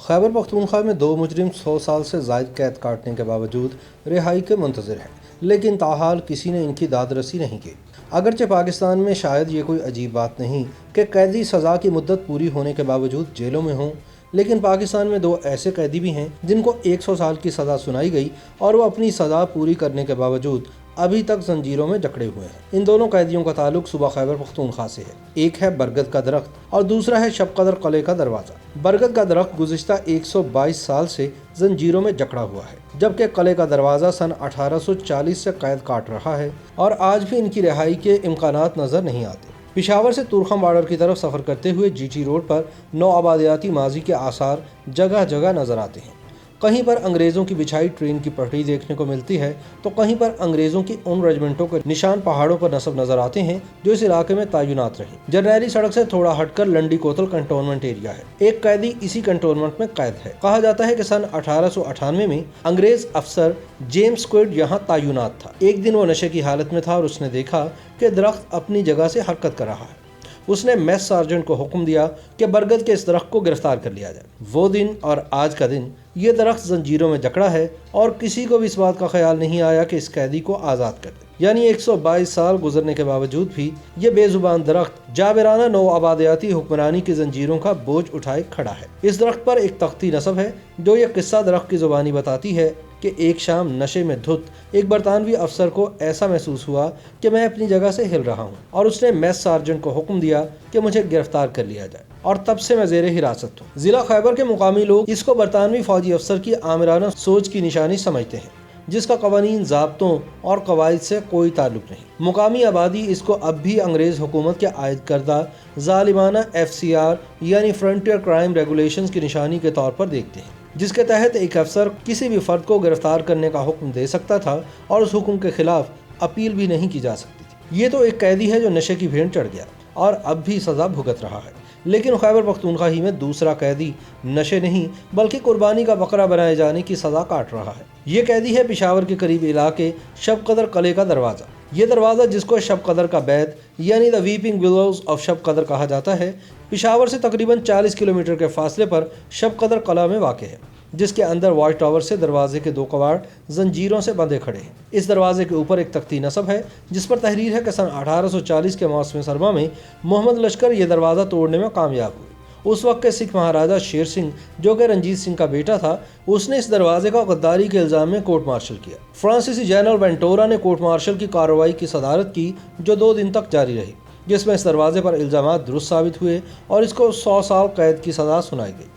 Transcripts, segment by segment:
खैबर पख्तूनख्वा में 2 मुजरिम 100 साल से ज़ायद कैद काटने के बावजूद रिहाई के मुंतज़िर हैं, लेकिन ताहाल किसी ने इनकी दादरसी नहीं की। अगरचे पाकिस्तान में शायद ये कोई अजीब बात नहीं कि कैदी सज़ा की मुद्दत पूरी होने के बावजूद जेलों में हों, लेकिन पाकिस्तान में 2 ऐसे कैदी भी हैं जिनको 100 साल की सज़ा सुनाई गई और वो अपनी सज़ा पूरी करने के बावजूद अभी तक जंजीरों में जकड़े हुए हैं। इन दोनों कैदियों का ताल्लुक सूबा खैबर पख्तूनख्वा से है। एक है बरगद का दरख्त और दूसरा है शब कदर किले का दरवाज़ा। बरगद का दरख्त गुज़िश्ता 122 साल से जंजीरों में जकड़ा हुआ है, जबकि किले का दरवाज़ा सन 1840 से कैद काट रहा है और आज भी इनकी रिहाई के इम्कानात नज़र नहीं आते। पेशावर से तुरखम बॉर्डर की तरफ सफ़र करते हुए GT रोड पर नौआबादियाती माजी के आसार जगह जगह नज़र आते हैं। कहीं पर अंग्रेज़ों की बिछाई ट्रेन की पटरी देखने को मिलती है, तो कहीं पर अंग्रेज़ों की उन रेजिमेंटों के निशान पहाड़ों पर नस्ब नज़र आते हैं जो इस इलाके में तैनात रहे। जरनैली सड़क से थोड़ा हटकर लंडी कोतल कंटोनमेंट एरिया है। एक कैदी इसी कंटोनमेंट में कैद है। कहा जाता है कि सन 1898 में अंग्रेज़ अफसर जेम्स क्विड यहाँ तैनात था। एक दिन वो नशे की हालत में था और उसने देखा कि दरख्त अपनी जगह से हरकत कर रहा है। उसने मेस सार्जेंट को हुक्म दिया कि बरगद के इस दरख्त को गिरफ्तार कर लिया जाए। वो दिन और आज का दिन ये दरख्त जंजीरों में जकड़ा है और किसी को भी इस बात का ख्याल नहीं आया कि इस कैदी को आज़ाद कर दे। यानी 122 साल गुजरने के बावजूद भी ये बेजुबान दरख्त जाबिराना नौआबादियाती हुक्मरानी की जंजीरों का बोझ उठाए खड़ा है। इस दरख्त पर एक तख्ती नस्ब है जो ये किस्सा दरख्त की जुबानी बताती है कि एक शाम नशे में धुत एक बरतानवी अफसर को ऐसा महसूस हुआ कि मैं अपनी जगह से हिल रहा हूँ और उसने मेस सार्जेंट को हुक्म दिया कि मुझे गिरफ्तार कर लिया जाए और तब से मैं ज़ेरे हिरासत हूँ। ज़िला खैबर के मुकामी लोग इसको बरतानवी फौजी अफसर की आमिराना सोच की निशानी समझते हैं, जिसका कवानीन ज़ाब्तों और कवायद से कोई ताल्लुक नहीं। मुकामी आबादी इसको अब भी अंग्रेज़ हुकूमत के आयद करदा ज़ालिमाना FCR यानी फ्रंटियर क्राइम रेगुलेशंस की निशानी के तौर पर देखते हैं, जिसके तहत एक अफसर किसी भी फर्द को गिरफ्तार करने का हुक्म दे सकता था और उस हुक्म के खिलाफ अपील भी नहीं की जा सकती थी। ये तो एक कैदी है जो नशे की भेंट चढ़ गया और अब भी सज़ा भुगत रहा है, लेकिन खैबर पख्तूनख्वा ही में दूसरा कैदी नशे नहीं बल्कि कुर्बानी का बकरा बनाए जाने की सज़ा काट रहा है। ये कैदी है पेशावर के करीब इलाके शब कदर किले का दरवाज़ा। ये दरवाज़ा, जिसको शब कदर का बैत यानी द वीपिंग विलोज ऑफ शब कदर कहा जाता है, पेशावर से तकरीबन 40 किलोमीटर के फासले पर शब कदर किला में वाक़ है, जिसके अंदर वॉच टावर से दरवाजे के 2 कवाड़ जंजीरों से बंधे खड़े हैं। इस दरवाजे के ऊपर एक तख्ती नस्ब है जिस पर तहरीर है कि सन 1840 के मौसम सरमा में मोहम्मद लश्कर ये दरवाज़ा तोड़ने में कामयाब हुए। उस वक्त के सिख महाराजा शेर सिंह, जो कि रंजीत सिंह का बेटा था, उसने इस दरवाजे का गद्दारी के इल्ज़ाम में कोर्ट मार्शल किया। फ्रांसीसी जनरल वेंटोरा ने कोर्ट मार्शल की कार्रवाई की सदारत की जो 2 दिन तक जारी रही, जिसमें इस दरवाजे पर इल्ज़ामात दुरुस्त साबित हुए और इसको 100 साल कैद की सज़ा सुनाई गई।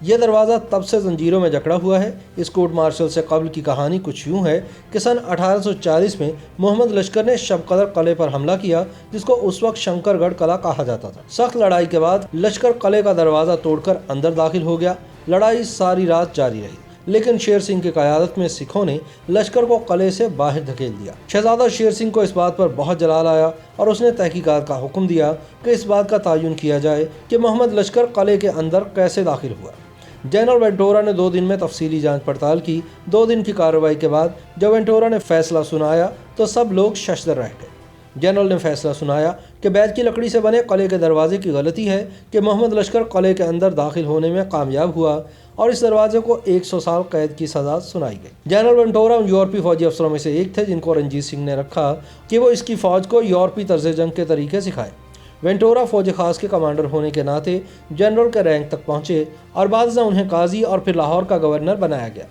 यह दरवाज़ा तब से जंजीरों में जकड़ा हुआ है। इस कोर्ट मार्शल से कब्ल की कहानी कुछ यूँ है कि सन 1840 में मोहम्मद लश्कर ने शब कदर किले पर हमला किया, जिसको उस वक्त शंकरगढ़ किला कहा जाता था। सख्त लड़ाई के बाद लश्कर किले का दरवाज़ा तोड़कर अंदर दाखिल हो गया। लड़ाई सारी रात जारी रही, लेकिन शेर सिंह की क़यादत में सिखों ने लश्कर को किले से बाहर धकेल दिया। शहजादा शेर सिंह को इस बात पर बहुत जलाल आया और उसने तहकीकात का हुक्म दिया कि इस बात का तयन किया जाए कि मोहम्मद लश्कर किले के अंदर कैसे दाखिल हुआ। जनरल वेंटोरा ने 2 दिन में तफसीली जांच पड़ताल की। 2 दिन की कार्रवाई के बाद जब वेंटोरा ने फैसला सुनाया तो सब लोग शशदर रह गए। जनरल ने फैसला सुनाया कि बैत की लकड़ी से बने किले के दरवाजे की गलती है कि मोहम्मद लश्कर किले के अंदर दाखिल होने में कामयाब हुआ और इस दरवाजे को 100 साल कैद की सज़ा सुनाई गई। जनरल वेंटोरा उन यूरोपीय फौजी अफसरों में से एक थे जिनको रंजीत सिंह ने रखा कि वो इसकी फ़ौज को यूरोपीय तर्ज जंग के तरीके सिखाए। वेंटोरा फौज खास के कमांडर होने के नाते जनरल के रैंक तक पहुंचे और बाद में उन्हें काजी और फिर लाहौर का गवर्नर बनाया गया।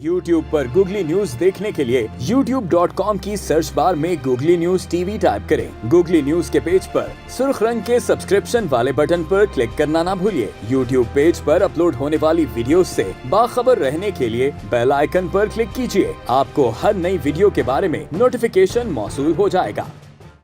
YouTube पर गूगली न्यूज देखने के लिए youtube.com की सर्च बार में गूगली न्यूज TV टाइप करें। गूगली न्यूज के पेज पर सुर्ख रंग के सब्सक्रिप्शन वाले बटन पर क्लिक करना ना भूलिए। YouTube पेज पर अपलोड होने वाली वीडियोस से बाखबर रहने के लिए बेल आइकन पर क्लिक कीजिए। आपको हर नई वीडियो के बारे में नोटिफिकेशन मौसूल हो जाएगा।